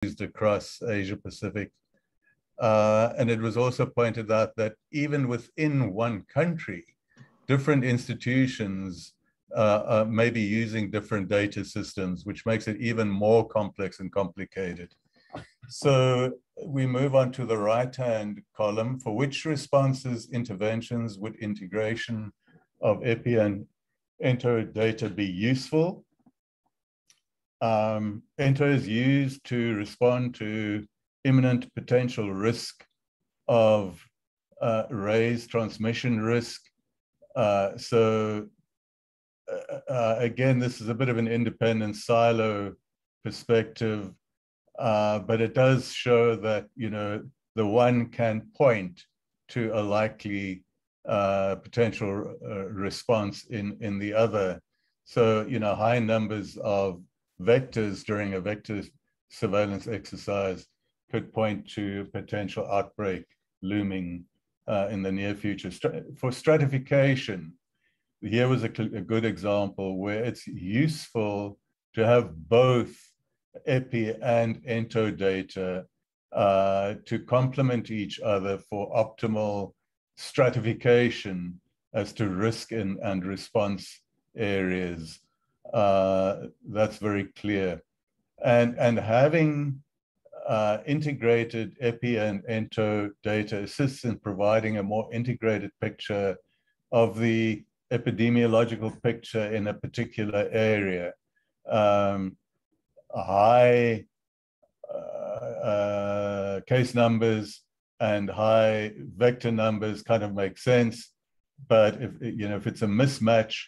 used across Asia Pacific. And it was also pointed out that even within one country, different institutions may be using different data systems, which makes it even more complex and complicated. So we move on to the right-hand column. For which responses, interventions would integration of EPI and ENTO data be useful? ENTO is used to respond to imminent potential risk of raised transmission risk. Again, this is a bit of an independent silo perspective, but it does show that, the one can point to a likely potential response in the other. So, high numbers of vectors during a vector surveillance exercise could point to potential outbreak looming in the near future. For stratification, here was a good example where it's useful to have both EPI and ENTO data to complement each other for optimal stratification as to risk and response areas. That's very clear. And having integrated EPI and ENTO data assists in providing a more integrated picture of the epidemiological picture in a particular area. High case numbers and high vector numbers kind of make sense, but if it's a mismatch,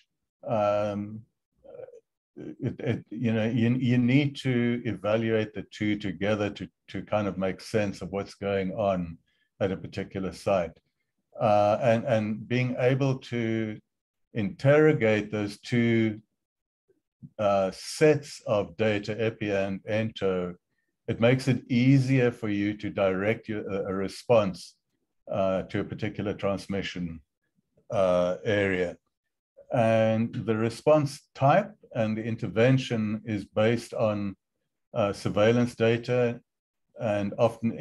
you need to evaluate the two together to kind of make sense of what's going on at a particular site. And being able to interrogate those two sets of data, EPI and ENTO, it makes it easier for you to direct a response to a particular transmission area. And the response type and the intervention is based on surveillance data, and often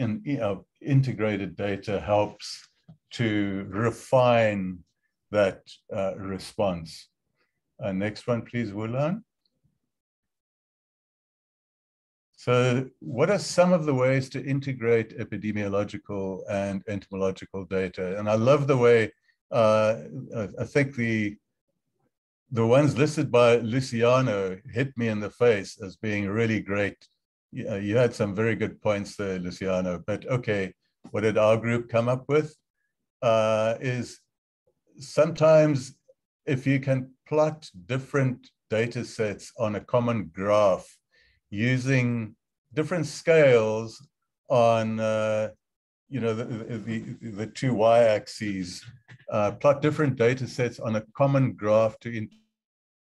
integrated data helps to refine that response. Next one, please, Wulan. So what are some of the ways to integrate epidemiological and entomological data? And I love the way, I think the ones listed by Luciano hit me in the face as being really great. You had some very good points there, Luciano, but okay, what did our group come up with? Is sometimes if you can plot different data sets on a common graph using different scales on the two y-axes, plot different data sets on a common graph to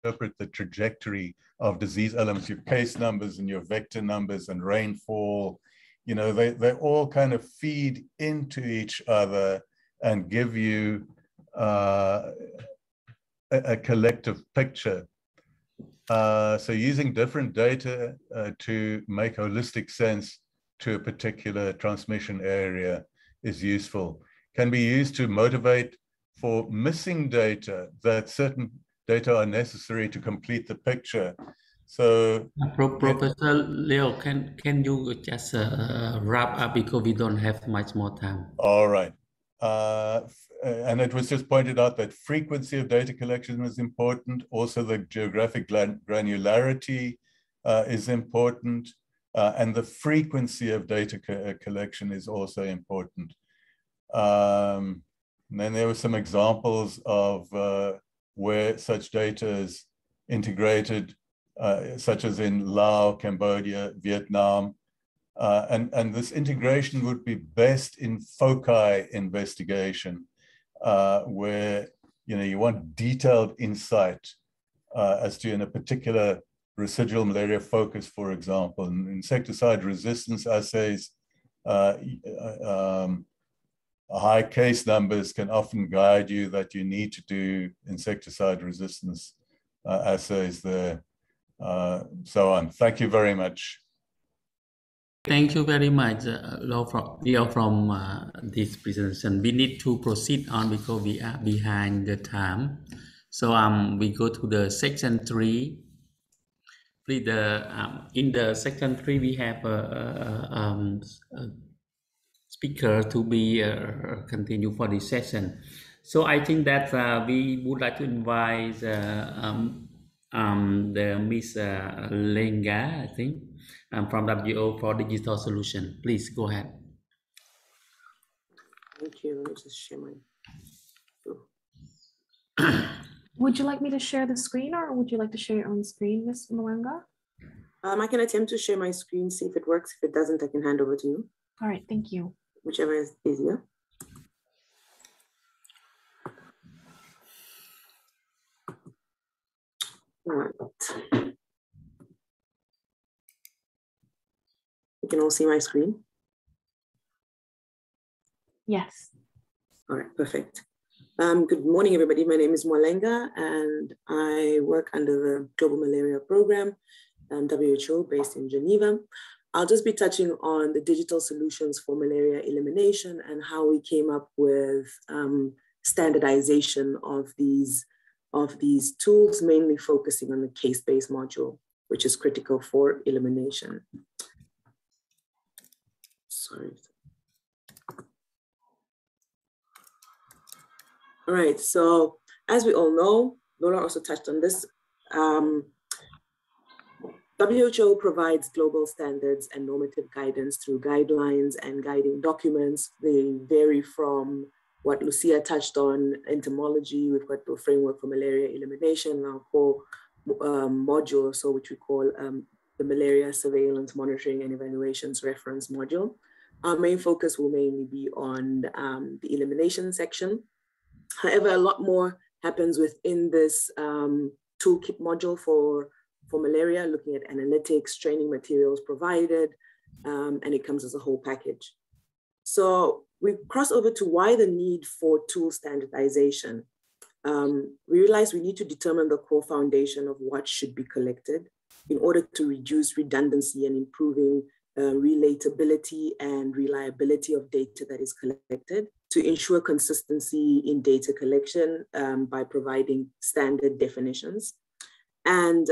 interpret the trajectory of disease elements, your case numbers and your vector numbers and rainfall. They all kind of feed into each other and give you a collective picture. So using different data to make holistic sense to a particular transmission area is useful. Can be used to motivate for missing data, that certain data are necessary to complete the picture. So Professor Leo, can you just wrap up because we don't have much more time? All right. And it was just pointed out that frequency of data collection is important. Also, the geographic granularity is important. And the frequency of data collection is also important. And then there were some examples of where such data is integrated, such as in Laos, Cambodia, Vietnam. And this integration would be best in foci investigation, where you want detailed insight as to, in a particular residual malaria focus, for example. In insecticide resistance assays, high case numbers can often guide you that you need to do insecticide resistance assays there, so on. Thank you very much. Thank you very much, Leo, from this presentation. We need to proceed on because we are behind the time. So we go to the section 3. Please, in the section 3, we have a speaker to be continue for this session. So I think that we would like to invite the Miss Lenga, I think, from WO for Digital Solution. Please go ahead. Thank you. Let me just share my. Would you like me to share the screen, or would you like to share your own screen, Ms. Malanga? I can attempt to share my screen, see if it works. If it doesn't, I can hand over to you. All right, thank you. Whichever is easier. All right. You can all see my screen? Yes. All right, perfect. Good morning, everybody. My name is Mwalenga, and I work under the Global Malaria Program, WHO, based in Geneva. I'll just be touching on the digital solutions for malaria elimination and how we came up with standardization of these tools, mainly focusing on the case-based module, which is critical for elimination. Sorry. All right, so as we all know, Laura also touched on this, WHO provides global standards and normative guidance through guidelines and guiding documents. They vary from what Lucia touched on, entomology, with what the framework for malaria elimination, our core module, so which we call the Malaria Surveillance Monitoring and Evaluations Reference Module. Our main focus will mainly be on the elimination section. However, a lot more happens within this toolkit module for malaria, looking at analytics, training materials provided, and it comes as a whole package. So we cross over to why the need for tool standardization. We realize we need to determine the core foundation of what should be collected in order to reduce redundancy and improving relatability and reliability of data that is collected, to ensure consistency in data collection by providing standard definitions. And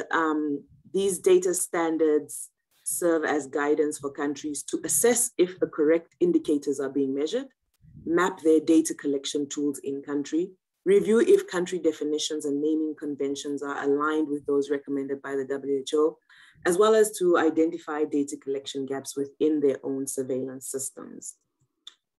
these data standards serve as guidance for countries to assess if the correct indicators are being measured, map their data collection tools in country, review if country definitions and naming conventions are aligned with those recommended by the WHO, as well as to identify data collection gaps within their own surveillance systems.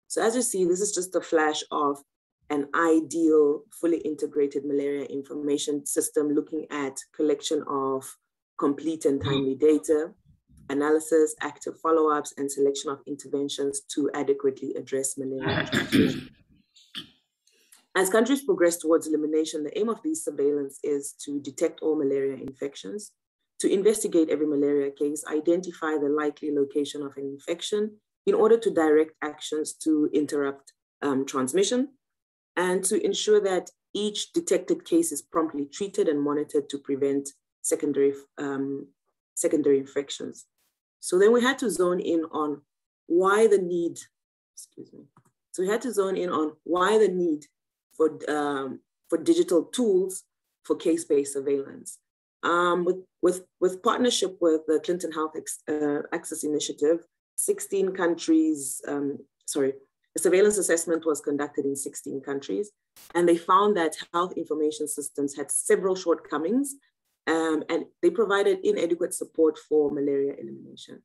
So as you see, this is just a flash of an ideal fully integrated malaria information system looking at collection of complete and timely data, analysis, active follow-ups, and selection of interventions to adequately address malaria transmission. As countries progress towards elimination, the aim of these surveillance is to detect all malaria infections, to investigate every malaria case, identify the likely location of an infection in order to direct actions to interrupt transmission, and to ensure that each detected case is promptly treated and monitored to prevent secondary infections. So then we had to zone in on why the need, So we had to zone in on why the need for digital tools for case-based surveillance. With partnership with the Clinton Health Access Initiative, 16 countries, a surveillance assessment was conducted in 16 countries, and they found that health information systems had several shortcomings, and they provided inadequate support for malaria elimination.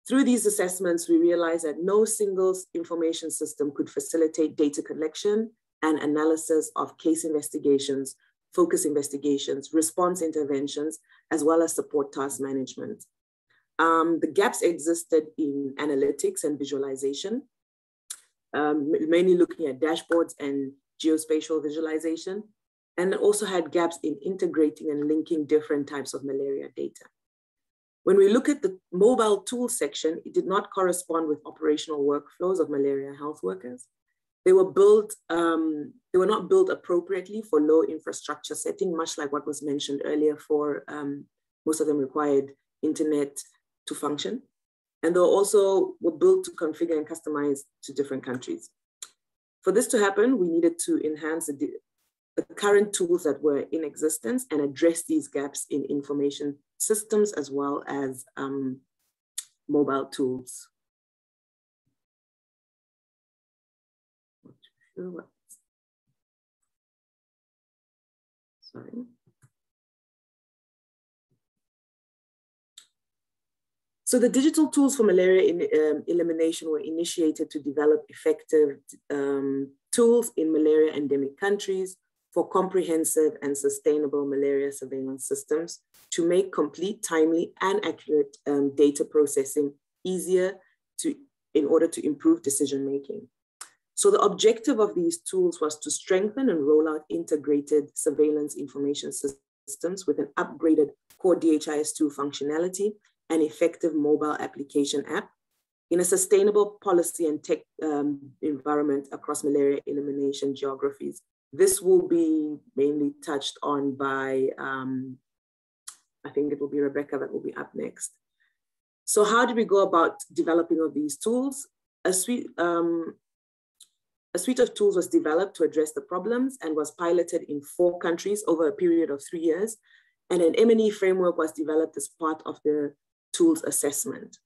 Through these assessments, we realized that no single information system could facilitate data collection and analysis of case investigations, focus investigations, response interventions, as well as support task management. The gaps existed in analytics and visualization, mainly looking at dashboards and geospatial visualization, and it also had gaps in integrating and linking different types of malaria data. When we look at the mobile tool section, it did not correspond with operational workflows of malaria health workers. They were not built appropriately for low infrastructure setting, much like what was mentioned earlier for most of them required internet to function. And they also were built to configure and customize to different countries. For this to happen, we needed to enhance the current tools that were in existence and address these gaps in information systems as well as mobile tools. Sorry. So the digital tools for malaria elimination were initiated to develop effective tools in malaria endemic countries for comprehensive and sustainable malaria surveillance systems to make complete, timely, and accurate data processing easier in order to improve decision-making. So the objective of these tools was to strengthen and roll out integrated surveillance information systems with an upgraded core DHIS2 functionality and effective mobile application app in a sustainable policy and tech environment across malaria elimination geographies. This will be mainly touched on by, I think it will be Rebecca that will be up next. So how did we go about developing of these tools? A suite of tools was developed to address the problems and was piloted in 4 countries over a period of 3 years. And an M&E framework was developed as part of the tools assessment.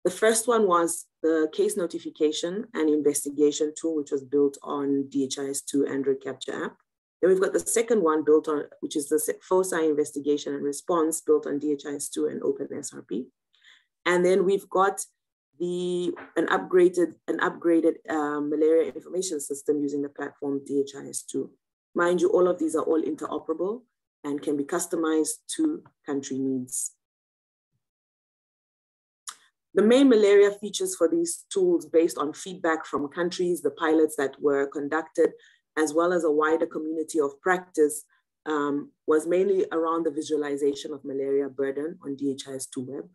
The first one was the case notification and investigation tool, which was built on DHIS2 Android Capture app. Then we've got the second one built on, which is the foci investigation and response built on DHIS2 and OpenSRP. And then we've got an upgraded malaria information system using the platform DHIS2. Mind you, all of these are all interoperable and can be customized to country needs. The main malaria features for these tools based on feedback from countries, the pilots that were conducted, as well as a wider community of practice, was mainly around the visualization of malaria burden on DHIS2 web,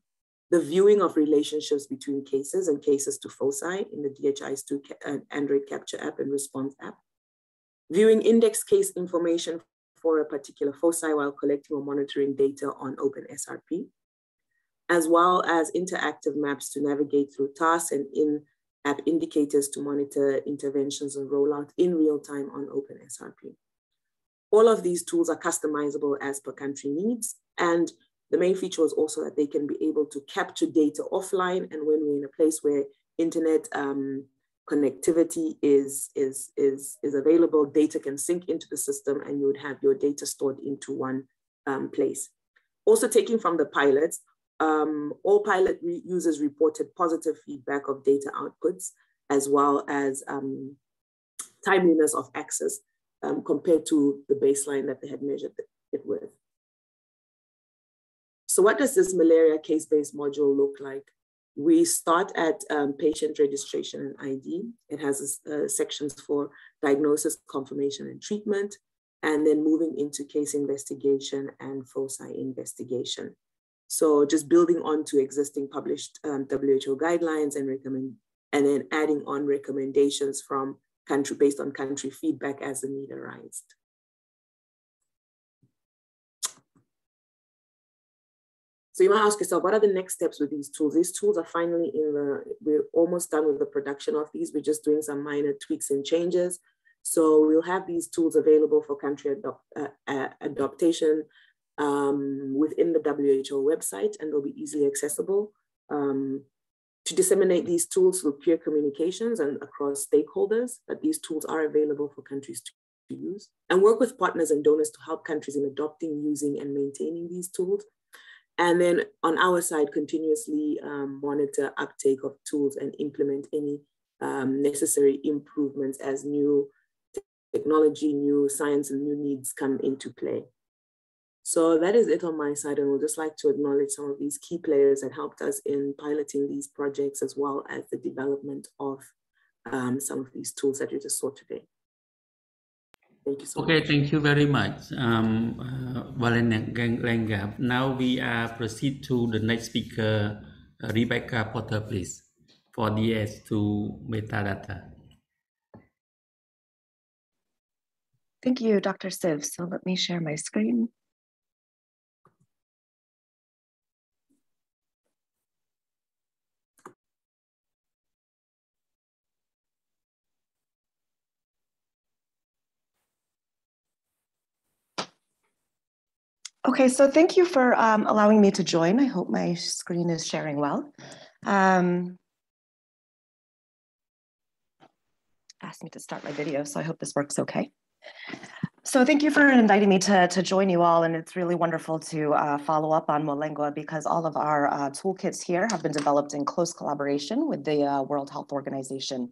the viewing of relationships between cases and cases to foci in the DHIS2 Android Capture app and Response app, viewing index case information for a particular foci while collecting or monitoring data on OpenSRP, as well as interactive maps to navigate through tasks and in-app indicators to monitor interventions and rollout in real time on OpenSRP. All of these tools are customizable as per country needs. And the main feature was also that they can be able to capture data offline. And when we're in a place where internet connectivity is available, data can sync into the system and you would have your data stored into one place. Also taking from the pilots, all pilot users reported positive feedback of data outputs, as well as timeliness of access compared to the baseline that they had measured it with. So what does this malaria case-based module look like? We start at patient registration and ID. It has sections for diagnosis, confirmation, and treatment, and then moving into case investigation and foci investigation. So just building on to existing published WHO guidelines and then adding on recommendations from country based on country feedback as the need arises. So you might ask yourself, what are the next steps with these tools? These tools are finally we're almost done with the production of these. We're just doing some minor tweaks and changes. So we'll have these tools available for country adaptation within the WHO website, and they'll be easily accessible. To disseminate these tools through peer communications and across stakeholders, but these tools are available for countries to use, and work with partners and donors to help countries in adopting, using, and maintaining these tools. And then on our side, continuously monitor uptake of tools and implement any necessary improvements as new technology, new science, and new needs come into play. So that is it on my side, and we'd just like to acknowledge some of these key players that helped us in piloting these projects, as well as the development of some of these tools that you just saw today. Thank you so much. Okay, thank you very much, Valen. Now we proceed to the next speaker, Rebecca Potter, please, for DS2 metadata. Thank you, Dr. Siv. So let me share my screen. Okay, so thank you for allowing me to join. I hope my screen is sharing well. Asked me to start my video, so I hope this works okay. So thank you for inviting me to join you all, and it's really wonderful to follow up on Mulengwa because all of our toolkits here have been developed in close collaboration with the World Health Organization.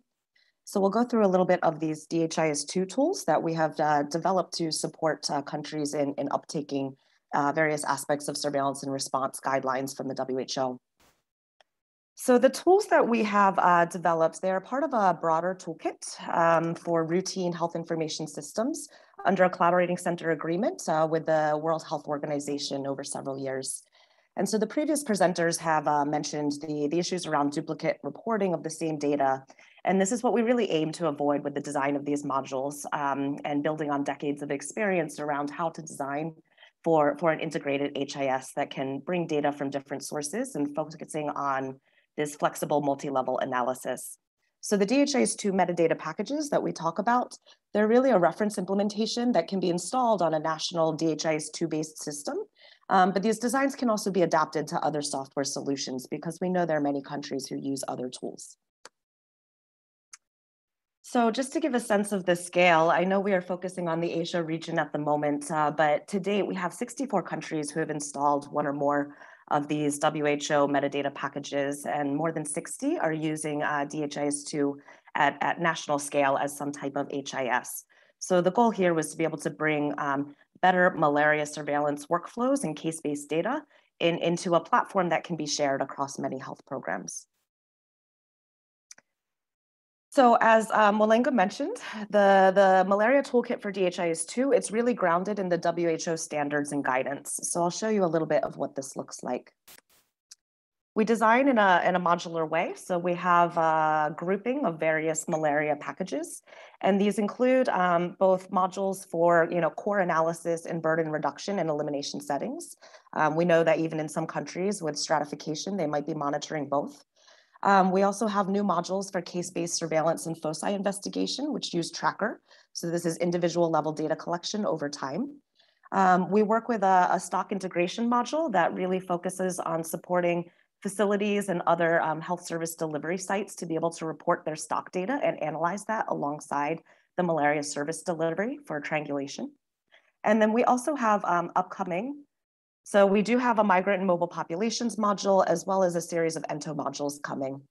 So we'll go through a little bit of these DHIS2 tools that we have developed to support countries in uptaking various aspects of surveillance and response guidelines from the WHO. So the tools that we have developed, they're part of a broader toolkit for routine health information systems under a collaborating center agreement with the World Health Organization over several years. And so the previous presenters have mentioned the issues around duplicate reporting of the same data. And this is what we really aim to avoid with the design of these modules and building on decades of experience around how to design for an integrated HIS that can bring data from different sources and focusing on this flexible multi-level analysis. So the DHIS2 metadata packages that we talk about, they're really a reference implementation that can be installed on a national DHIS2 based system. But these designs can also be adapted to other software solutions because we know there are many countries who use other tools. So just to give a sense of the scale, I know we are focusing on the Asia region at the moment, but to date we have 64 countries who have installed one or more of these WHO metadata packages, and more than 60 are using DHIS2 at national scale as some type of HIS. So the goal here was to be able to bring better malaria surveillance workflows and case-based data into a platform that can be shared across many health programs. So as Mulengwa mentioned, the malaria toolkit for DHIS2, it's really grounded in the WHO standards and guidance. So I'll show you a little bit of what this looks like. We design in a modular way. So we have a grouping of various malaria packages. And these include both modules for core analysis and burden reduction and elimination settings. We know that even in some countries with stratification, they might be monitoring both. We also have new modules for case-based surveillance and foci investigation, which use Tracker. So this is individual level data collection over time. We work with a stock integration module that really focuses on supporting facilities and other health service delivery sites to be able to report their stock data and analyze that alongside the malaria service delivery for triangulation. And then we also have upcoming, so we do have a migrant and mobile populations module, as well as a series of ento modules coming.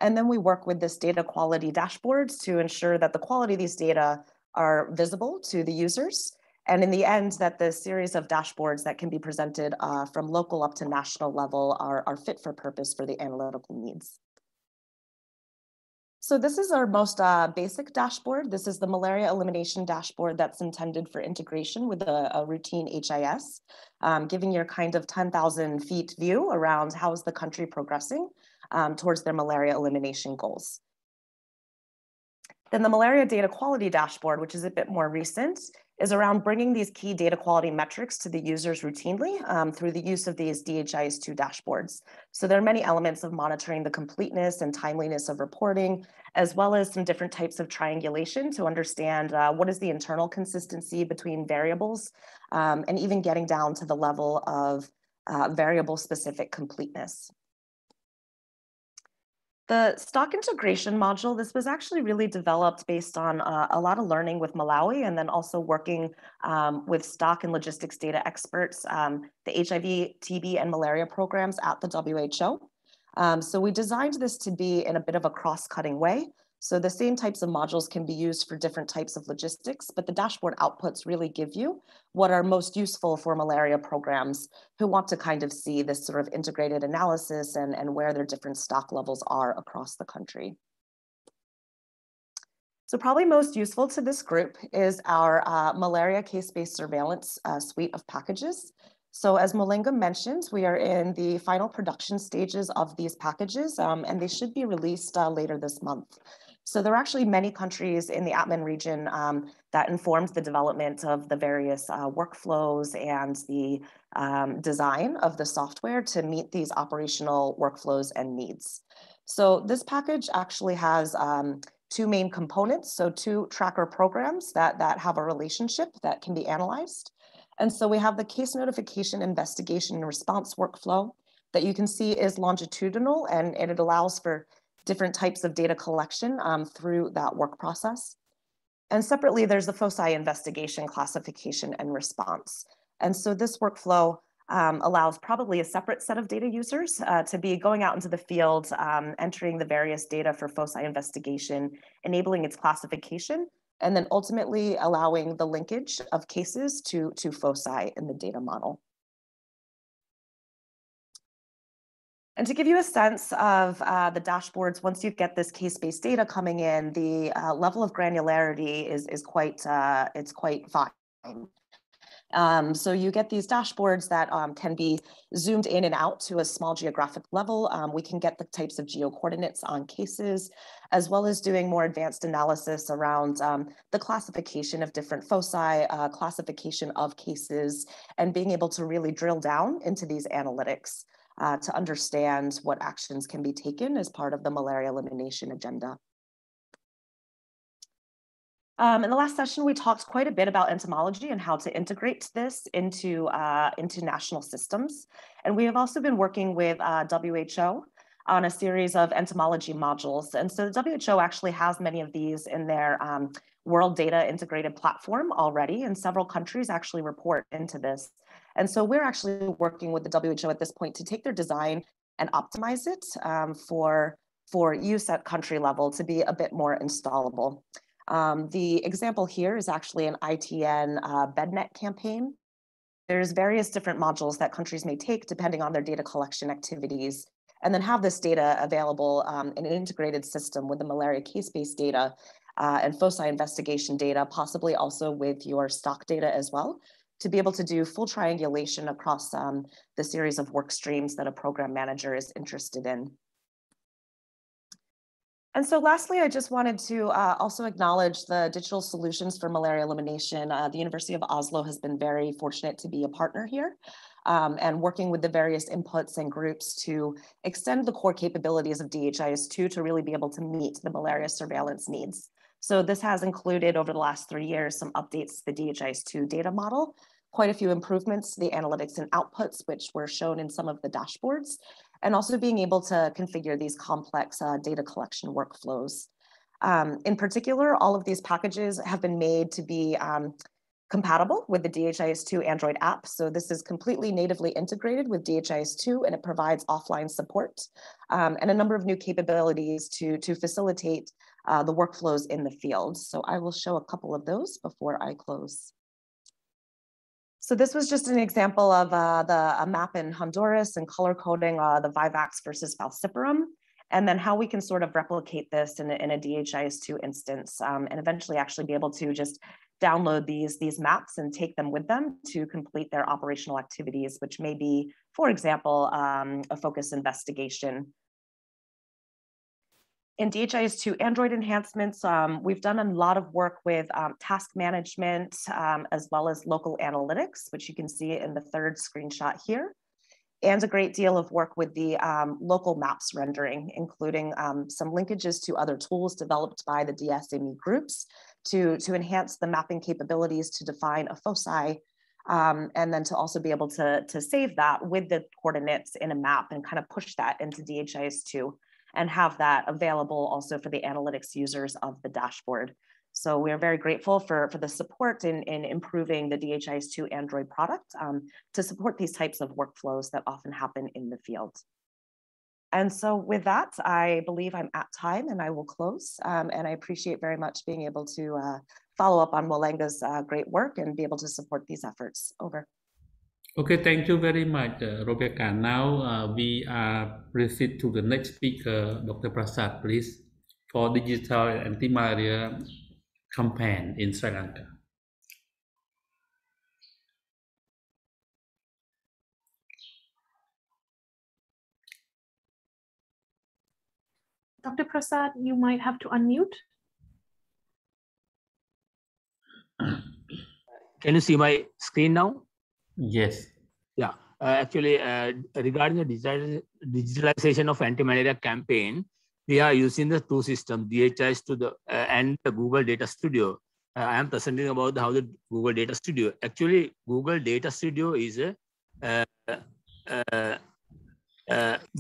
And then we work with this data quality dashboards to ensure that the quality of these data are visible to the users. And in the end, that the series of dashboards that can be presented from local up to national level are fit for purpose for the analytical needs. So this is our most basic dashboard. This is the malaria elimination dashboard that's intended for integration with a routine HIS, giving you a kind of 10,000 feet view around how is the country progressing towards their malaria elimination goals. Then the malaria data quality dashboard, which is a bit more recent, is around bringing these key data quality metrics to the users routinely through the use of these DHIS2 dashboards. So there are many elements of monitoring the completeness and timeliness of reporting, as well as some different types of triangulation to understand what is the internal consistency between variables, and even getting down to the level of variable-specific completeness. The stock integration module, this was actually really developed based on a lot of learning with Malawi and then also working with stock and logistics data experts, the HIV, TB, and malaria programs at the WHO. So we designed this to be in a bit of a cross-cutting way. So the same types of modules can be used for different types of logistics, but the dashboard outputs really give you what are most useful for malaria programs who want to kind of see this sort of integrated analysis and where their different stock levels are across the country. So probably most useful to this group is our malaria case-based surveillance suite of packages. So as Mulengwa mentioned, we are in the final production stages of these packages, and they should be released later this month. So there are actually many countries in the APMEN region that informed the development of the various workflows and the design of the software to meet these operational workflows and needs. So this package actually has two main components. So two tracker programs that have a relationship that can be analyzed. And so we have the case notification, investigation, and response workflow that you can see is longitudinal, and it allows for different types of data collection through that work process. And separately, there's the foci investigation, classification, and response. And so this workflow allows probably a separate set of data users to be going out into the field, entering the various data for foci investigation, enabling its classification, and then ultimately allowing the linkage of cases to foci in the data model. And to give you a sense of the dashboards, once you get this case-based data coming in, the level of granularity is quite fine. So you get these dashboards that can be zoomed in and out to a small geographic level. We can get the types of geocoordinates on cases, as well as doing more advanced analysis around the classification of different foci, classification of cases, and being able to really drill down into these analytics to understand what actions can be taken as part of the malaria elimination agenda. In the last session, we talked quite a bit about entomology and how to integrate this into national systems. And we have also been working with WHO on a series of entomology modules. And so the WHO actually has many of these in their World Data Integrated Platform already, and several countries actually report into this. And so we're actually working with the WHO at this point to take their design and optimize it for use at country level to be a bit more installable. The example here is actually an ITN BedNet campaign. There's various different modules that countries may take depending on their data collection activities, and then have this data available in an integrated system with the malaria case-based data and foci investigation data, possibly also with your stock data as well, to be able to do full triangulation across the series of work streams that a program manager is interested in. And so lastly, I just wanted to also acknowledge the digital solutions for malaria elimination. The University of Oslo has been very fortunate to be a partner here and working with the various inputs and groups to extend the core capabilities of DHIS2 to really be able to meet the malaria surveillance needs. So this has included over the last 3 years some updates to the DHIS2 data model, quite a few improvements to the analytics and outputs, which were shown in some of the dashboards, and also being able to configure these complex data collection workflows. In particular, all of these packages have been made to be compatible with the DHIS2 Android app. So this is completely natively integrated with DHIS2, and it provides offline support and a number of new capabilities to facilitate the workflows in the field. So I will show a couple of those before I close. So this was just an example of a map in Honduras and color coding the Vivax versus falciparum, and then how we can sort of replicate this in a DHIS2 instance and eventually actually be able to just download these maps and take them with them to complete their operational activities, which may be, for example, a focus investigation. In DHIS2 Android enhancements, we've done a lot of work with task management as well as local analytics, which you can see in the third screenshot here, and a great deal of work with the local maps rendering, including some linkages to other tools developed by the DSME groups to enhance the mapping capabilities to define a foci, and then to also be able to save that with the coordinates in a map and kind of push that into DHIS2 and have that available also for the analytics users of the dashboard. So we are very grateful for the support in improving the DHIS2 Android product to support these types of workflows that often happen in the field. And so with that, I believe I'm at time and I will close. And I appreciate very much being able to follow up on Molenga's great work and be able to support these efforts. Over. Okay, thank you very much, Rebecca. Now we proceed to the next speaker, Dr. Prasad, please, for digital anti-malaria campaign in Sri Lanka. Dr. Prasad, you might have to unmute. Can you see my screen now? Yes. Yeah. Actually, regarding the digitalization of anti-malaria campaign, we are using the two systems, DHIS2 and the Google Data Studio. I am presenting about how the Google Data Studio. Actually, Google Data Studio is a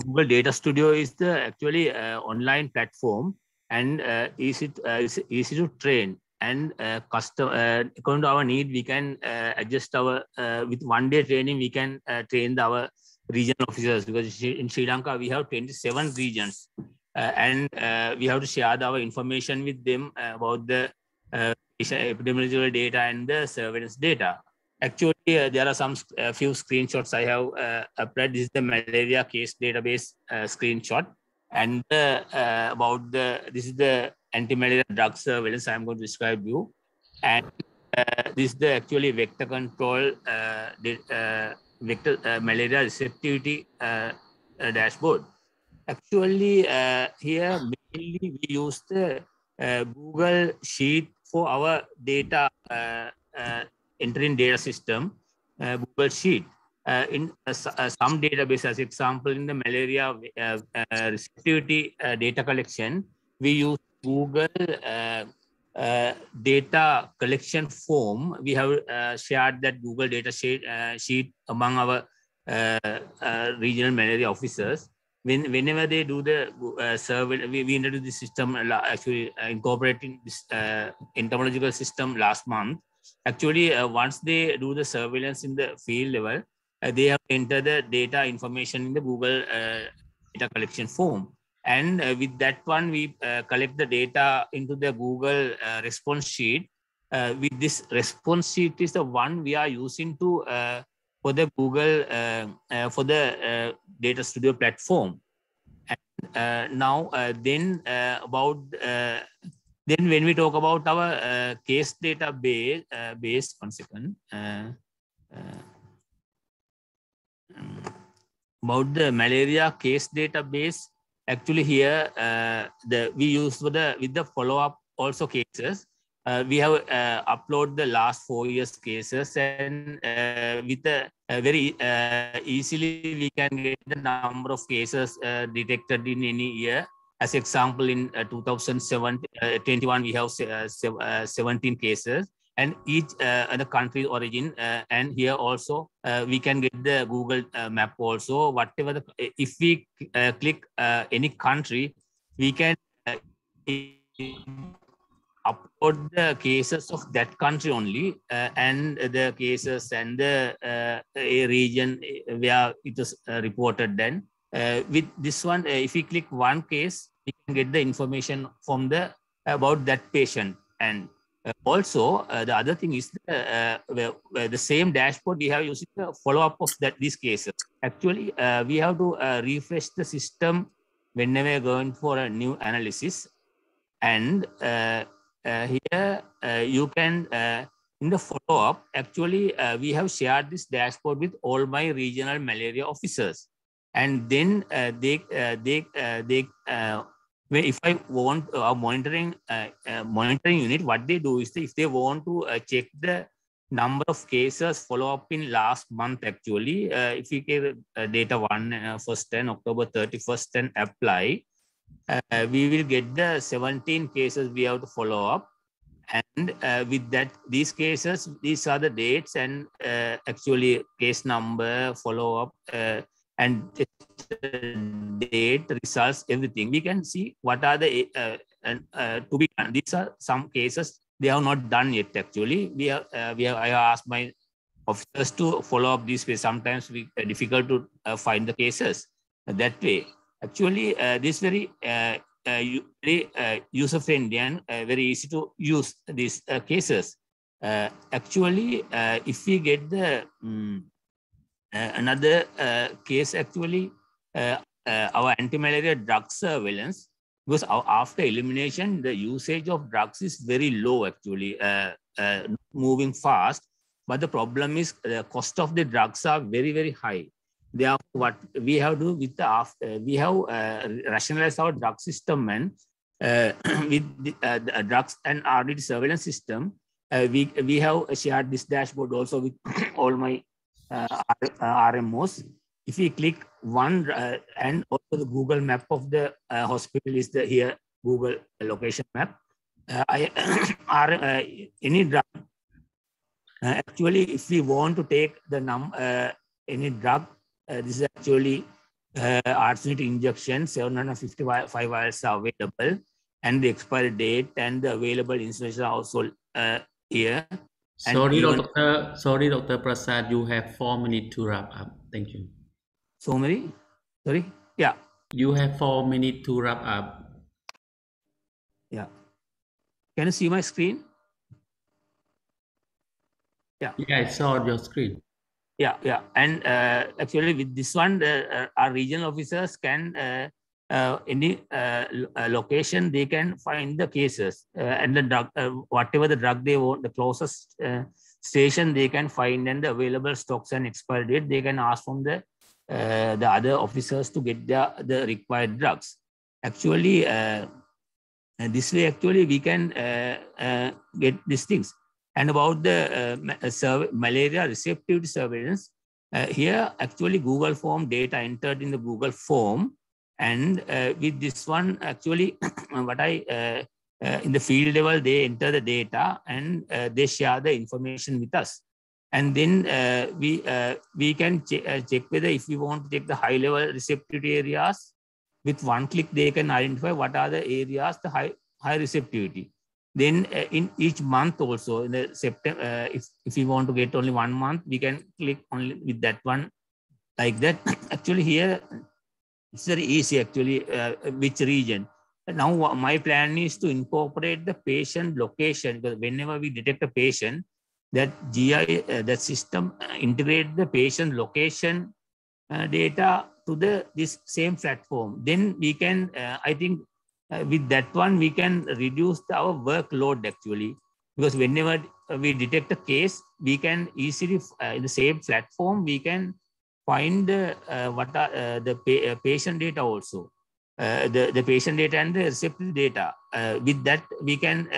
Google Data Studio is the actually online platform, and easy to train, and custom according to our need we can adjust our with 1 day training we can train our regional officers, because in Sri Lanka we have 27 regions, and we have to share our information with them about the epidemiological data and the surveillance data. Actually, there are some few screenshots I have uploaded. This is the malaria case database screenshot, and about this is the anti-malaria drug surveillance I am going to describe you, and this is the actually vector control vector malaria receptivity dashboard. Actually, here mainly we use the Google Sheet for our data entering data system, Google Sheet. In some database, as example, in the malaria receptivity data collection, we use Google data collection form. We have shared that Google data sheet among our regional malaria officers. Whenever they do the survey, we introduced this system actually incorporating this entomological system last month. Actually, once they do the surveillance in the field level, they have to enter the data information in the Google data collection form. And with that one, we collect the data into the Google response sheet. With this response sheet is the one we are using to for the Google for the Data Studio platform. And now, then about then when we talk about our case database, base, 1 second, about the malaria case database. Actually, here we use with the follow-up also cases. We have uploaded the last 4 years cases, and with the very easily we can get the number of cases detected in any year. As example, in 2021 we have 17 cases, and each the country origin, and here also we can get the Google map also. Whatever if we click any country, we can upload the cases of that country only, and the cases and the region where it is reported. Then with this one, if we click one case, we can get the information from the about that patient. And also the other thing is the same dashboard we have using the follow-up of these cases. Actually, we have to refresh the system whenever going for a new analysis. And here you can in the follow-up, actually we have shared this dashboard with all my regional malaria officers, and then if I want a monitoring unit, what they do is if they want to check the number of cases follow up in last month, actually if you get data 1st and October 31st and apply, we will get the 17 cases we have to follow up. And with that, these cases, these are the dates and actually case number, follow up, and date, results, everything. We can see what are the to be done. These are some cases they have not done yet. Actually, I asked my officers to follow up this way. Sometimes we difficult to find the cases that way. Actually, this very user friendly and very easy to use these cases. Actually, if we get the another case, actually our anti-malaria drug surveillance, because after elimination the usage of drugs is very low, actually moving fast, but the problem is the cost of the drugs are very, very high. Therefore, what we have to do with the we have rationalized our drug system, and with the drugs and RDT surveillance system, we have shared this dashboard also with all my RMOs. If we click one and also the Google map of the hospital is the here Google location map. any drug. Actually, if we want to take the any drug, this is actually arsenic injection, 755 vials are available, and the expiry date and the available instructions are also here. Sorry, Dr. Prasad, you have 4 minutes to wrap up. Thank you. So many? Sorry? Yeah. You have 4 minutes to wrap up. Yeah. Can you see my screen? Yeah. Yeah, I saw your screen. Yeah, yeah. And actually with this one, our regional officers can, any location, they can find the cases and the drug, whatever the drug they want, the closest station they can find, and the available stocks and expiry date, they can ask from the other officers to get the required drugs. Actually, this way, actually, we can get these things. And about the malaria receptivity surveillance, here actually Google form data entered in the Google form. And with this one, actually, what in the field level, they enter the data and they share the information with us. And then we can check whether if we want to take the high level receptivity areas, with one click, they can identify what are the areas, the high receptivity. Then in each month also, in the September, if we want to get only 1 month, we can click only with that one, like that. Actually here, it's very easy actually, which region. Now my plan is to incorporate the patient location, because whenever we detect a patient, that GI, that system integrate the patient location data to this same platform. Then we can, I think, with that one, we can reduce our workload actually, because whenever we detect a case, we can easily, in the same platform, we can find what are the patient data also, the patient data and the receptive data. With that, we can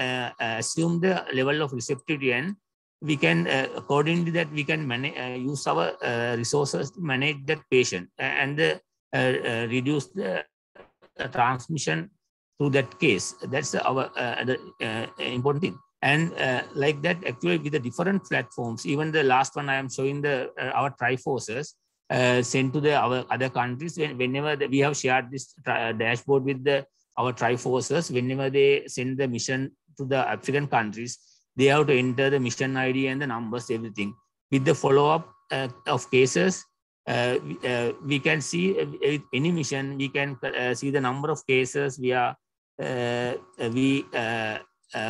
assume the level of receptivity, and we can, accordingly that we can use our resources to manage that patient and reduce the transmission to that case. That's our important thing. And like that, actually, with the different platforms, even the last one I am showing the our triforces sent to our other countries. Whenever we have shared this dashboard with our triforces, whenever they send the mission to the African countries, they have to enter the mission ID and the numbers, everything. With the follow-up of cases, we can see with any mission, we can see the number of cases we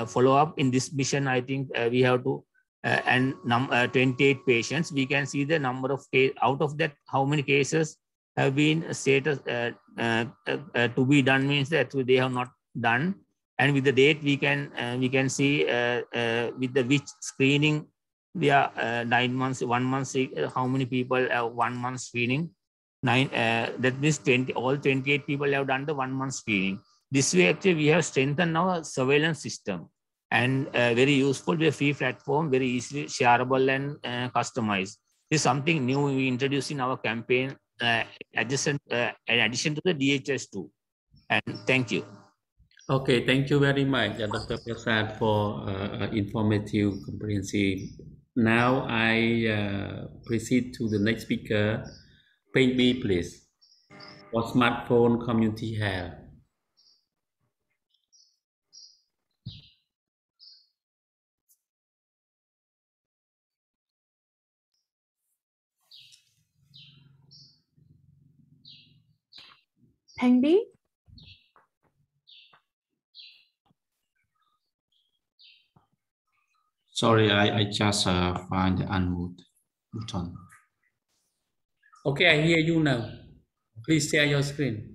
follow up in this mission. I think we have to, and 28 patients, we can see the number of cases. Out of that, how many cases have been status to be done, means that they have not done. And with the date, we can see with the which screening we are 9 months, 1 month, how many people have 1 month screening. That means all 28 people have done the 1 month screening. This way, actually, we have strengthened our surveillance system, and very useful, with a free platform, very easily shareable and customized. This is something new we introduced in our campaign, in addition to the DHS2. And thank you. Okay, thank you very much, Dr. Prasad, for informative, comprehensive. Now I proceed to the next speaker. Page B, please. For smartphone community health. Peng B? Sorry, I just find the unmute button. Okay, I hear you now. Please share your screen.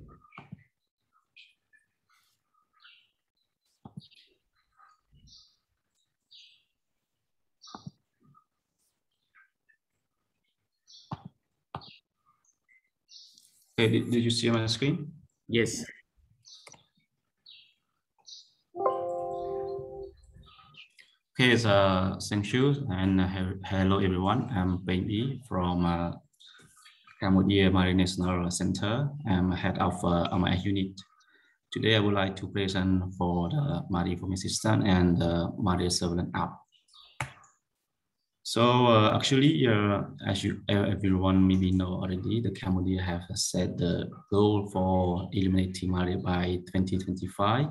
Okay, did you see my screen? Yes. Okay, so thank you, and hello everyone. I'm Peng E from Cambodia Marine National Center. I'm head of my unit. Today, I would like to present for the Malaria Information System and the Malaria Surveillance app. So actually, as everyone maybe know already, the Cambodia have set the goal for eliminating malaria by 2025.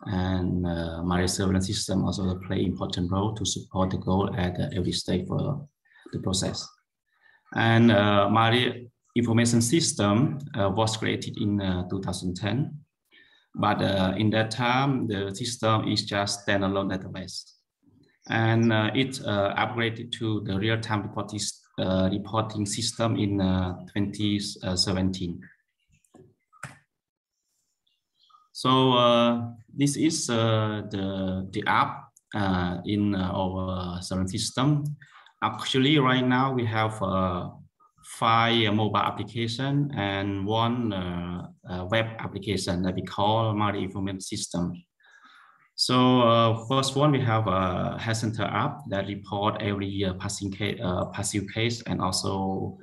And malaria surveillance system also play important role to support the goal at every stage for the process. And malaria information system was created in 2010, but in that time the system is just standalone database, and it upgraded to the real-time reporting system in 2017. So this is the app in our surveillance system. Actually, right now we have 5 mobile applications and 1 web application that we call Malaria Information System. So first one, we have a health center app that report every passive case and also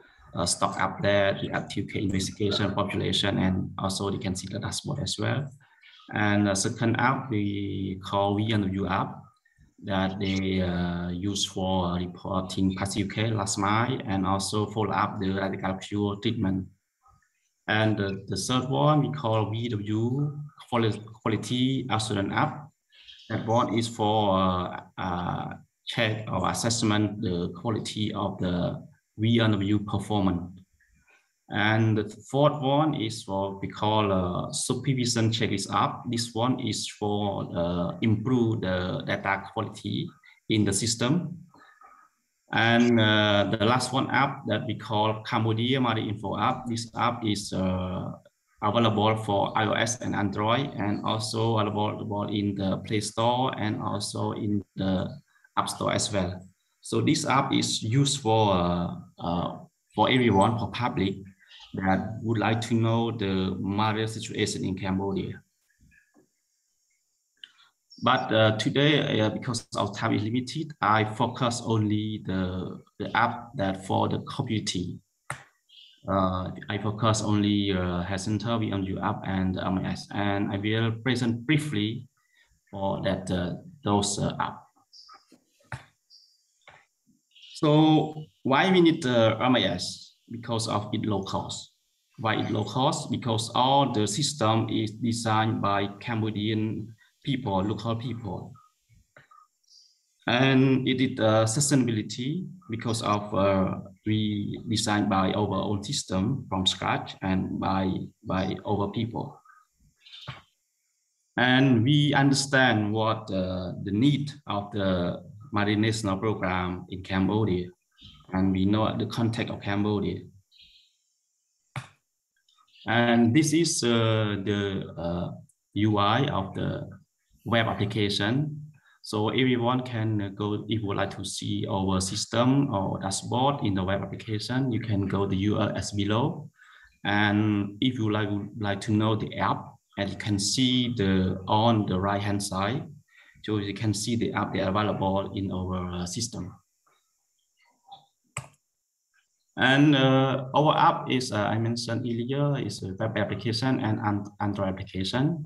stock up there, the active case investigation population, and also you can see the dashboard as well. And the second app we call VNW app that they use for reporting passive case last mile and also follow up the radical pure treatment. And the third one we call VW quality assurance app. That one is for check or assessment the quality of the VNW performance. And the fourth one is for we call supervision checklist app. This one is for improve the data quality in the system. And the last one app that we call Cambodia Malaria Info app. This app is available for iOS and Android, and also available in the Play Store and also in the App Store as well. So this app is used for everyone, for public that would like to know the malaria situation in Cambodia. But today, because our time is limited, I focus only the app that for the community. I focus only health center, VNW app, and APMEN, and I will present briefly for that those apps. So why we need APMEN? Because of its low cost. Why it low cost? Because all the system is designed by Cambodian people, local people. And it is sustainability because of we designed by our own system from scratch and by our people. And we understand what the need of the Malaria National Program in Cambodia, and we know the context of Cambodia. And this is the UI of the web application. So everyone can go, if you would like to see our system or dashboard in the web application, you can go to the URL as below. And if you like to know the app, and you can see on the right hand side, so you can see the app that are available in our system. And our app is, I mentioned earlier, is a web application and Android application.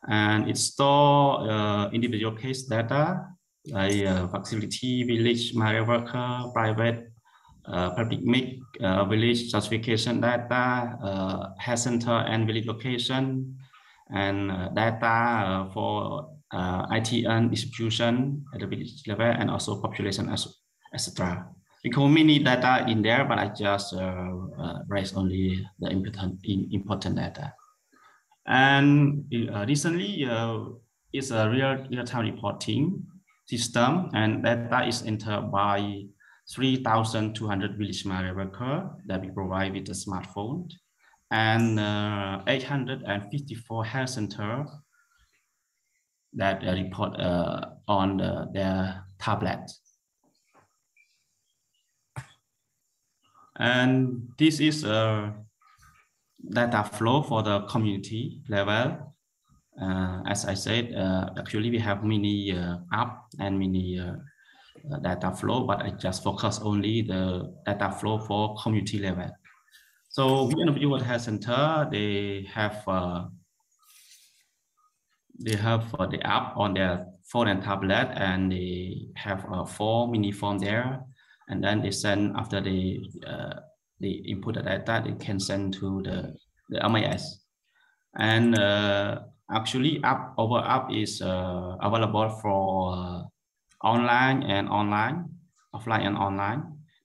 And it stores individual case data, like facility, village, malaria worker, private, public mix, village classification data, health center and village location, and data for ITN distribution at the village level, and also population, etc. Because many data in there, but I just raise only the important data. And recently, it's a real-time reporting system, and data is entered by 3,200 village malaria workers that we provide with a smartphone, and 854 health centers that report on their tablet. And this is a data flow for the community level. As I said, actually we have many apps and many data flow, but I just focus only the data flow for community level. So VNW Health Center, they have they have the app on their phone and tablet, and they have a form, mini form there, and then they send after they input the data, they can send to the MIS. And actually, our app is available for offline and online,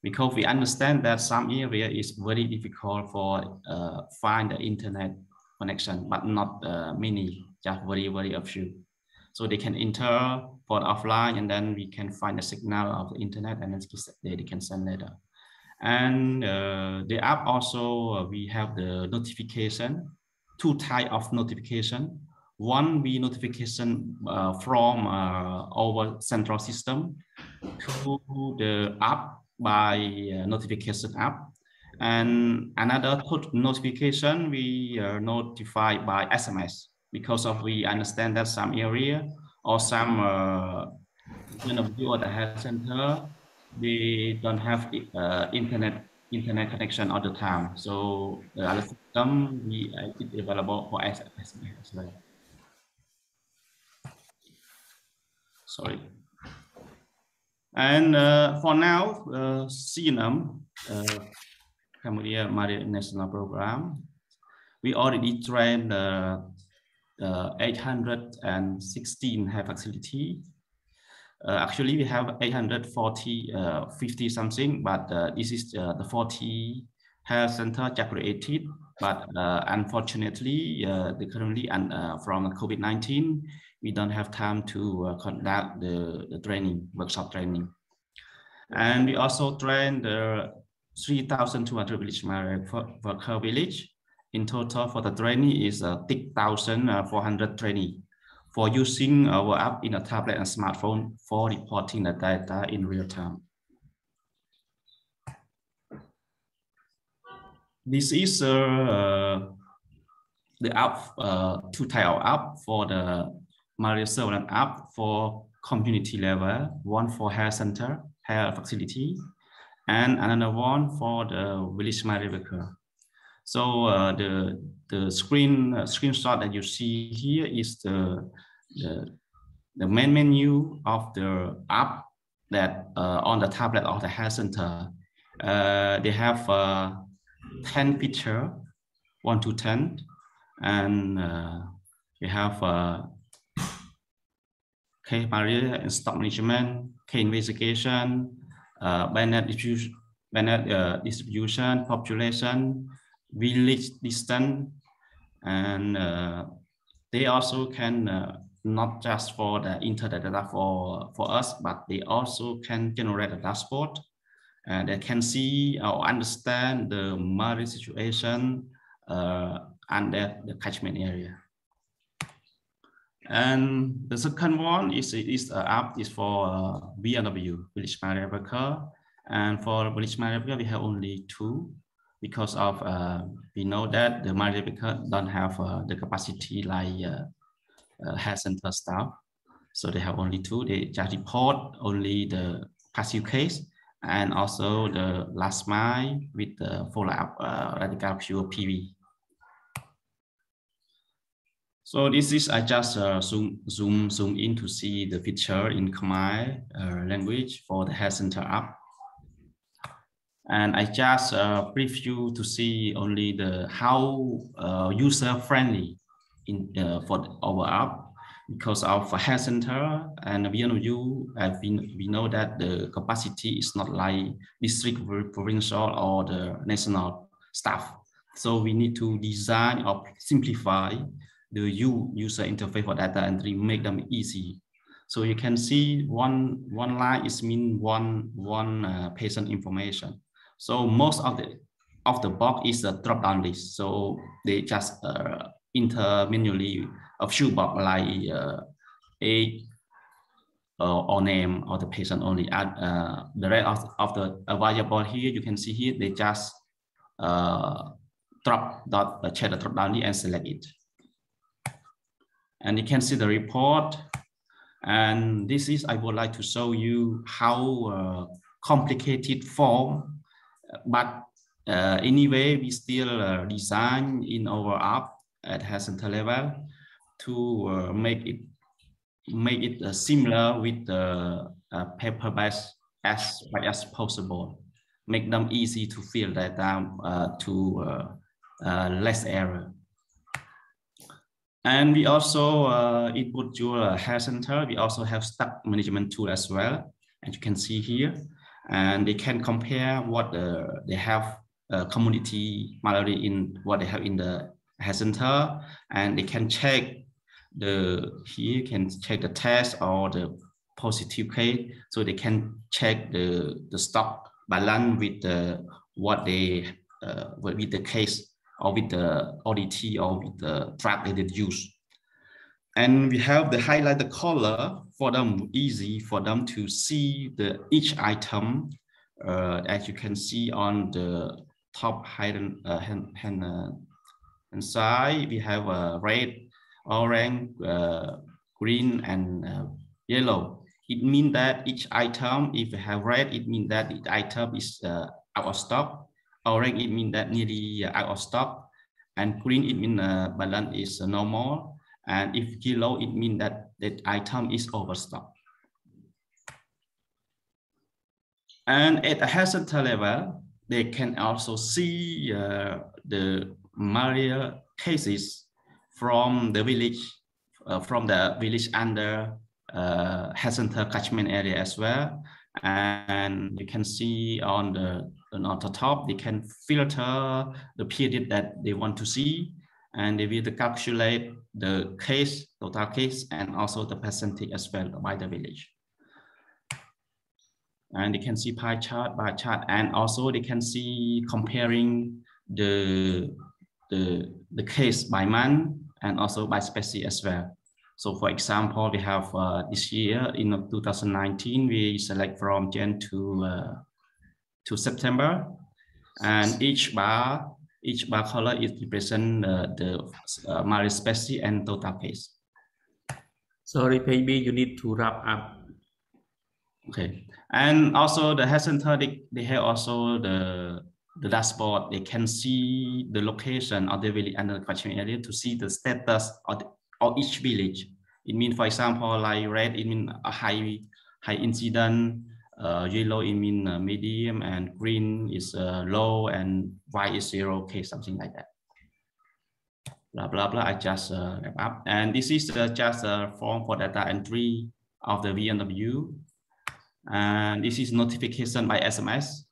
because we understand that some area is very difficult for find the internet connection, but not many, just very a few. So they can enter for offline, and then we can find the signal of the internet, and then they can send later. And the app also, we have the notification, two types of notification. One, we notification from our central system to the app by notification app. And another notification we notify by SMS, because of we understand that some area or some view at the health center, they don't have internet connection all the time. So the other system we it available for SMS as well. Sorry. And for now, CNM, Cambodia Marine National Program, we already trained 816 health facility. Actually, we have 840, 50 something, but this is the 40 health center just created. But unfortunately, currently from COVID-19, we don't have time to conduct the training, workshop training. And we also trained 3,200 village malaria worker village. In total for the training is 6,400 training for using our app in a tablet and smartphone for reporting the data in real time. This is the app, two type of app for the malaria surveillance app for community level, one for health center, health facility, and another one for the village malaria worker. So the screenshot that you see here is the main menu of the app that on the tablet of the health center. They have 10 features, 1 to 10, and we have case barrier and stock management, case investigation, banner distribution, population, village distance, and they also can not just for the internet data for us, but they also can generate a dashboard, and they can see or understand the malaria situation under the catchment area. And the second one is the app is for VNW, Village Malaria Worker, and for Village Malaria Worker we have only 2. Because of we know that the malaria worker don't have the capacity like health center staff, so they have only 2. They just report only the passive case and also the last mile with the follow-up radical pure PV. So this is I just zoom in to see the feature in Khmer language for the health center app. And I just preview to see only the how user friendly in for our app, because of health center and VNU, we know that the capacity is not like district, provincial, or the national staff. So we need to design or simplify the user interface for data entry, make them easy. So you can see one line is mean one patient information. So most of the box is a drop-down list. So they just enter manually a few box like age or name of the patient only. Add the rest of the variable here. You can see here they just check the drop-down list and select it. And you can see the report. And this is I would like to show you how complicated form. But anyway, we still design in our app at health center level. to make it similar with the paper-based as much as possible. Make them easy to fill data to less error. And we also input your health center. We also have stock management tool as well, as you can see here. And they can compare what they have community malaria in what they have in the health center, and they can check here you can check the test or the positive case, so they can check the stock balance with what they with the case or with the ODT or with the drug that they use. And we have the highlighted color for them, easy for them to see each item. As you can see on the top hand side, we have red, orange, green, and yellow. It means that each item, if you have red, it means that the item is out of stock. Orange, it means that nearly out of stock. And green, it means balance is normal. And if yellow, it means that the item is overstock. And at a health center level, they can also see the malaria cases from the village under health center catchment area as well. And you can see on the top, they can filter the period that they want to see, and they will calculate the case, total case, and also the percentage as well by the village. And they can see pie chart, bar chart, and also they can see comparing the case by month and also by species as well. So for example, we have this year in 2019, we select from Jan to September, and each bar color is represent the malaria species and total case. Sorry, maybe you need to wrap up. Okay, and also the health center, they have also the dashboard. They can see the location of the village under the catchment area to see the status of each village. It means, for example, like red, it means a high incident, yellow, it means medium, and green is low, and white is 0 case, something like that. Blah, blah, blah, I just wrap up. And this is just a form for data entry of the VNW. And this is notification by SMS.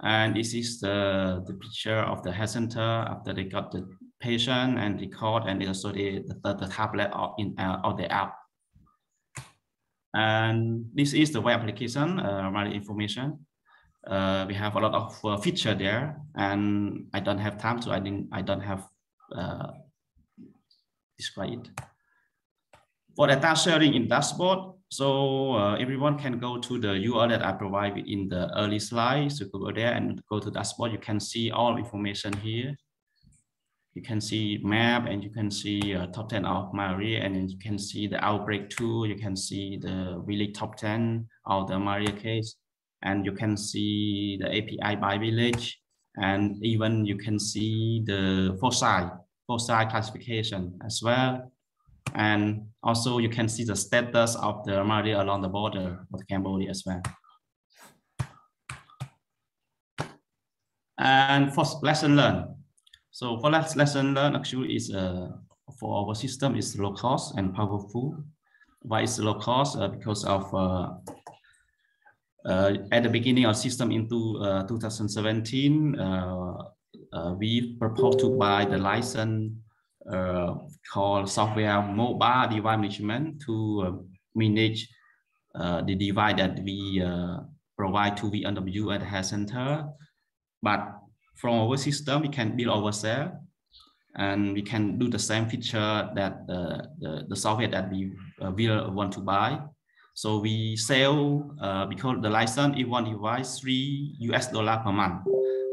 And this is the picture of the health center after they got the patient and record, and also the tablet of the app. And this is the web application, malaria information. We have a lot of feature there, and I don't have time, so I don't have describe it. For data sharing in dashboard, so everyone can go to the URL that I provided in the early slides. So go there and go to dashboard. You can see all information here. You can see map, and you can see top 10 of malaria, and then you can see the outbreak too. You can see the really top 10 of the malaria case, and you can see the API by village, and even you can see the foci classification as well. And also you can see the status of the malaria along the border of Cambodia as well. And for lesson learned. So for lesson learned, actually is for our system is low cost and powerful. Why is low cost? Because of at the beginning of system into 2017, we proposed to buy the license called software mobile device management to manage the device that we provide to VNW at the health center. But from our system, we can build ourselves, and we can do the same feature that the software that we will want to buy. So we sell, because the license is one device, $3 per month.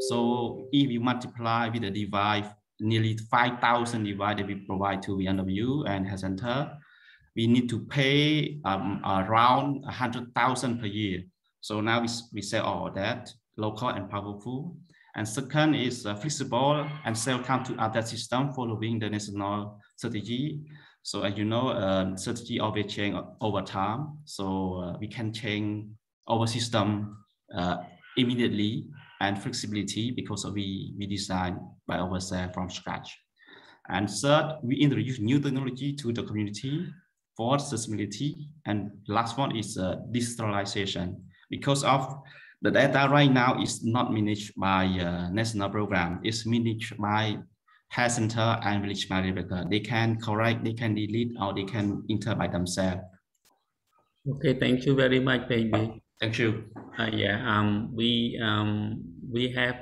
So if you multiply with the device, nearly 5,000 devices that we provide to VNW and health center, we need to pay around 100,000 per year. So now we sell all of that, local and powerful. And second is flexible and sell time to other systems following the national strategy. So as you know, strategy always change over time. So we can change our system immediately and flexibility because we design by ourselves from scratch. And third, we introduce new technology to the community for sustainability. And last one is digitalization. Because of the data right now is not managed by national program, it's managed by health center and village malaria. They can correct, they can delete, or they can enter by themselves. Okay, thank you very much, baby. Thank you. We have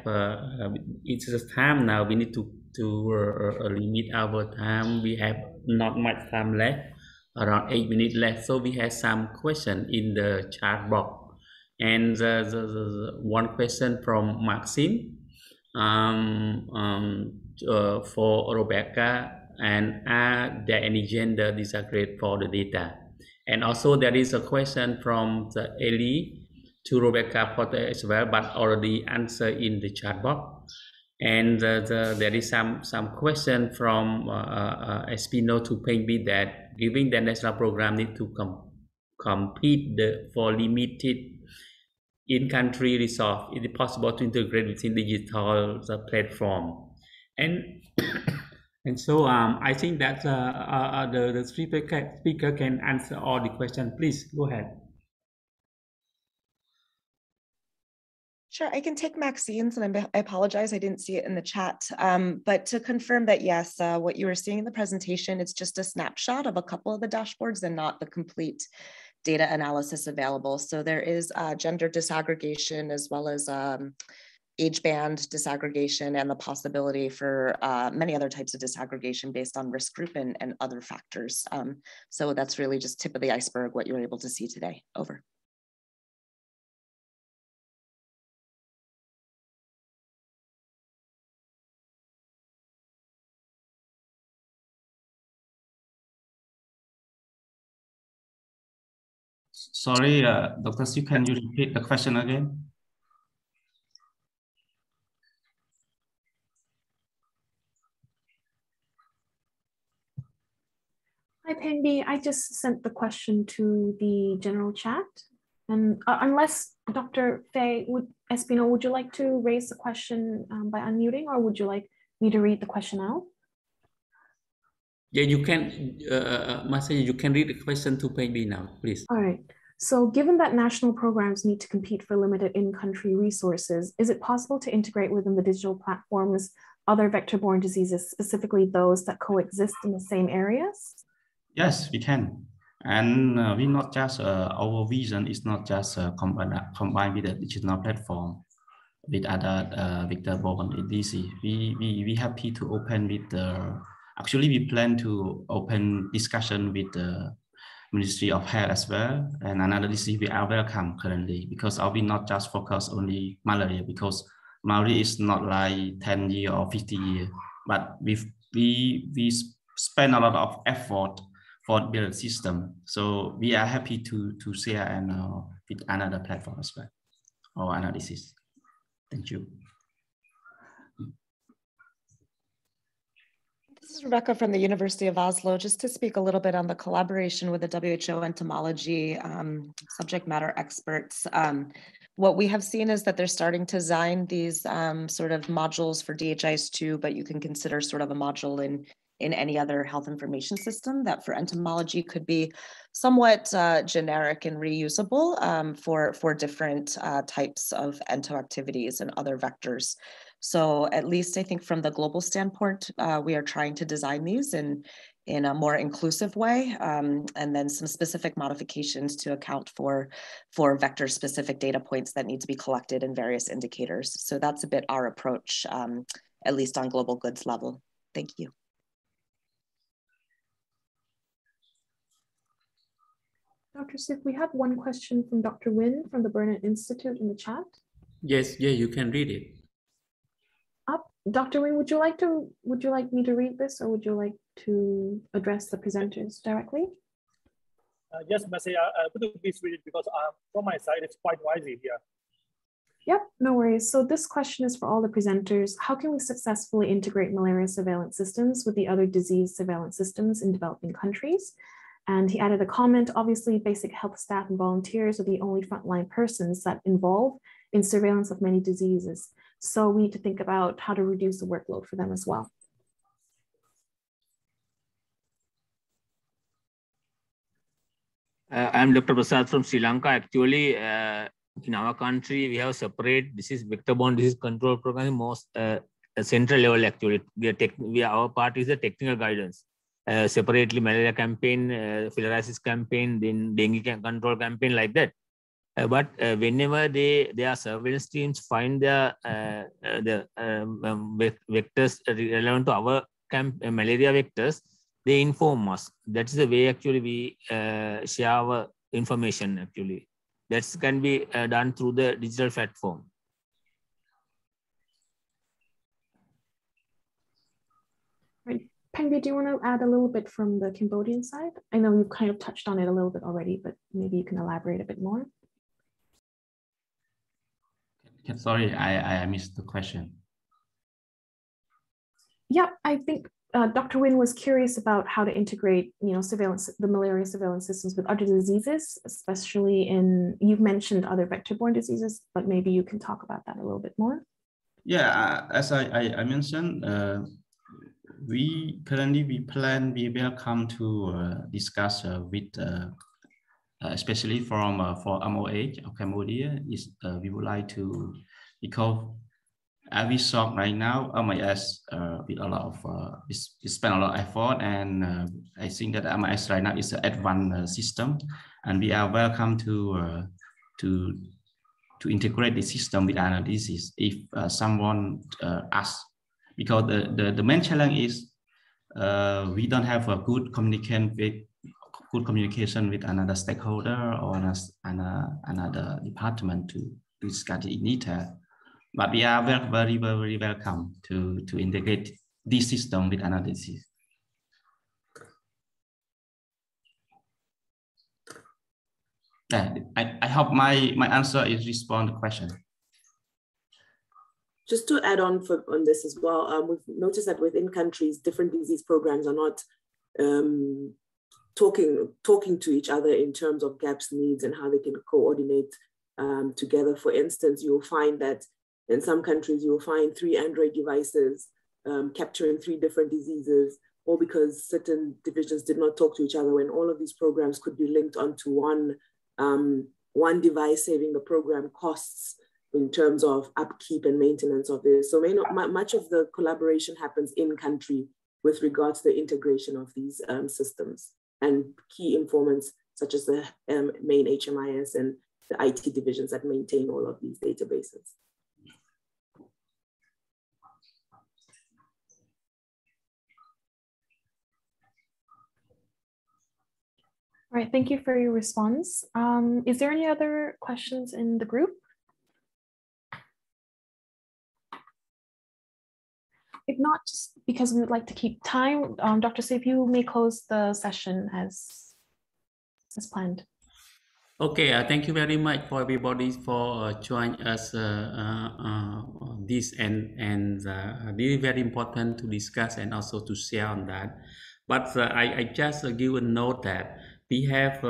it's the time now. We need to limit our time. We have not much time left, around 8 minutes left. So we have some question in the chat box, and the one question from Maxine for Rebecca, and are there any gender disagreement for the data? And also there is a question from the Ellie to Rebecca Potter as well, but already answered in the chat box. And there is some question from Espino to Pengbi that giving the national program need to compete for limited in-country resource. Is it possible to integrate within digital platform? And so I think that the speaker can answer all the questions. Please go ahead. Sure, I can take Maxine's, and I apologize, I didn't see it in the chat. But to confirm that, yes, what you were seeing in the presentation, it's just a snapshot of a couple of the dashboards and not the complete data analysis available. So there is gender disaggregation as well as age band disaggregation and the possibility for many other types of disaggregation based on risk group and other factors. So that's really just tip of the iceberg, what you're able to see today. Over. Sorry, Dr. Siu, can you repeat the question again? Hi, Pengbi. I just sent the question to the general chat. And unless Dr. Fei, Espino, would you like to raise the question by unmuting, or would you like me to read the question out? Yeah, you can, Marcel, you can read the question to Pengbi now, please. All right. So given that national programs need to compete for limited in-country resources, is it possible to integrate within the digital platforms other vector-borne diseases, specifically those that coexist in the same areas? Yes, we can. And we not just, our vision is not just combined with the digital platform with other vector-borne disease. We happy to open with the, actually we plan to open discussion with the Ministry of Health as well, and another disease we are welcome currently, because we not just focus only malaria, because malaria is not like 10 years or 50 years, but we spend a lot of effort for build system. So we are happy to share and with another platform as well, or analysis. Thank you. This is Rebecca from the University of Oslo, just to speak a little bit on the collaboration with the WHO entomology subject matter experts. What we have seen is that they're starting to design these sort of modules for DHIS2, but you can consider sort of a module in any other health information system that for entomology could be somewhat generic and reusable for different types of ento activities and other vectors. So at least I think from the global standpoint, we are trying to design these in a more inclusive way, and then some specific modifications to account for vector specific data points that need to be collected in various indicators. So that's a bit our approach, at least on global goods level. Thank you. Dr. Sif, we have one question from Dr. Wynn from the Burnett Institute in the chat. Yes, yeah, you can read it. Dr. Wynn, would you like me to read this, or would you like to address the presenters directly? Yes, Messi, I could please read it, because from my side, it's quite noisy here. Yep, no worries. So this question is for all the presenters. How can we successfully integrate malaria surveillance systems with the other disease surveillance systems in developing countries? And he added a comment, obviously basic health staff and volunteers are the only frontline persons that involve in surveillance of many diseases. So we need to think about how to reduce the workload for them as well. I'm Dr. Prasad from Sri Lanka. Actually, in our country, we have separate disease, vector-borne disease control program, most central level actually. Our part is the technical guidance. Separately, malaria campaign, filariasis campaign, then dengue control campaign, like that. But whenever their surveillance teams find the vectors relevant to our malaria vectors, they inform us. That's the way actually we share our information actually. That can be done through the digital platform. Right. Pengbi, do you want to add a little bit from the Cambodian side? I know you've kind of touched on it a little bit already, but maybe you can elaborate a bit more. Sorry, I missed the question. Yeah, I think Dr. Wynn was curious about how to integrate, surveillance, the malaria surveillance systems with other diseases, especially you've mentioned other vector-borne diseases, but maybe you can talk about that a little bit more. Yeah, as I mentioned, we welcome to discuss with, especially for MOH of Cambodia, we would like to, because we saw right now, MIS with a lot of, we spend a lot of effort, and I think that MIS right now is an advanced system, and we are welcome to integrate the system with analysis if someone asks, because the main challenge is we don't have a good communication with another stakeholder or another department to discuss it in detail. But we are very, very welcome to integrate this system with analysis. I hope my answer is respond to the question. Just to add on this as well, we've noticed that within countries, different disease programs are not talking to each other in terms of gaps, needs, and how they can coordinate together. For instance, you'll find that in some countries, you'll find 3 Android devices capturing 3 different diseases, or because certain divisions did not talk to each other, when all of these programs could be linked onto one device, saving the program costs in terms of upkeep and maintenance of this. So much of the collaboration happens in country with regards to the integration of these systems and key informants such as the main HMIS and the IT divisions that maintain all of these databases. All right, thank you for your response. Is there any other questions in the group? If not, just because we would like to keep time, Dr. Sip, you may close the session as planned. Okay, thank you very much for everybody for joining us this and really very important to discuss and also to share on that. But I just give a note that we have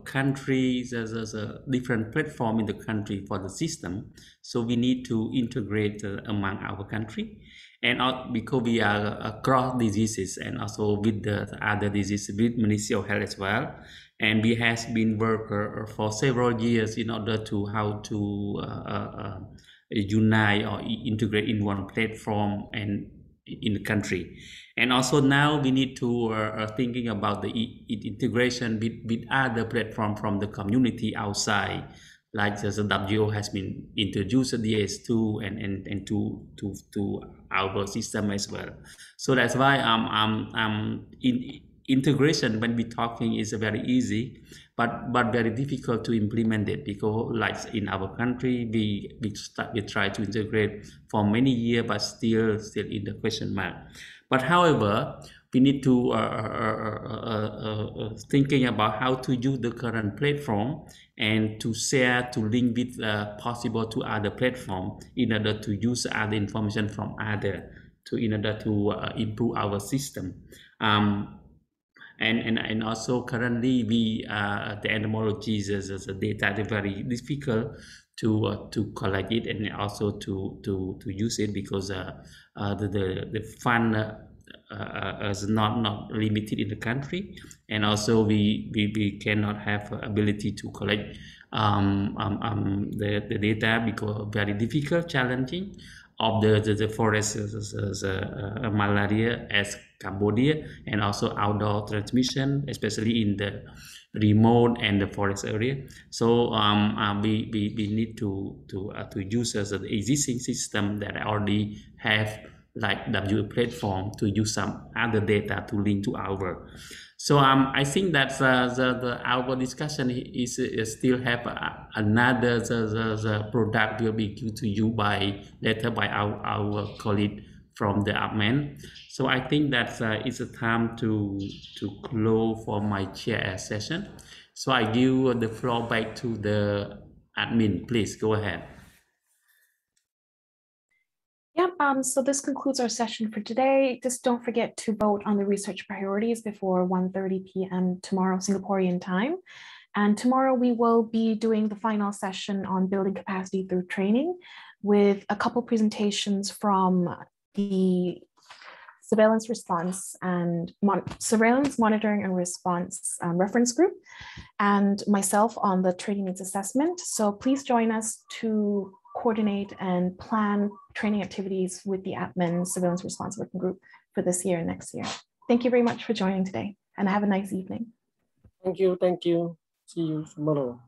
countries as a different platform in the country for the system. So we need to integrate among our country. And because we are across diseases and also with the other diseases, with Ministry of Health as well. And we has been working for several years in order to how to unite or integrate in one platform and in the country. And also now we need to thinking about the integration with other platform from the community outside, like the WHO has been introduced DS2 and to our system as well. So that's why integration when we talking is very easy, but very difficult to implement it, because like in our country we try to integrate for many years, but still in the question mark. But however, we need to thinking about how to use the current platform and to share, to link with possible to other platform in order to use other information from other in order to improve our system. And also currently the entomology is data is very difficult to collect it and also to use it because the fund is not limited in the country, and also we cannot have ability to collect the data because very difficult, challenging of the forest malaria as Cambodia, and also outdoor transmission, especially in the remote and the forest area. So we need to use the existing system that already have like W platform to use some other data to link to our. So I think that our discussion is still have another the product will be given to you later by our colleague from the APMEN. So I think that it's a time to close for my chair session. So I give the floor back to the admin. Please go ahead. Yeah, so this concludes our session for today. Just don't forget to vote on the research priorities before 1:30 p.m. tomorrow, Singaporean time. And tomorrow we will be doing the final session on building capacity through training with a couple presentations from the surveillance response and surveillance monitoring and response reference group, and myself on the training needs assessment. So please join us to coordinate and plan training activities with the APMEN Surveillance Response Working Group for this year and next year. Thank you very much for joining today, and have a nice evening. Thank you. Thank you. See you tomorrow.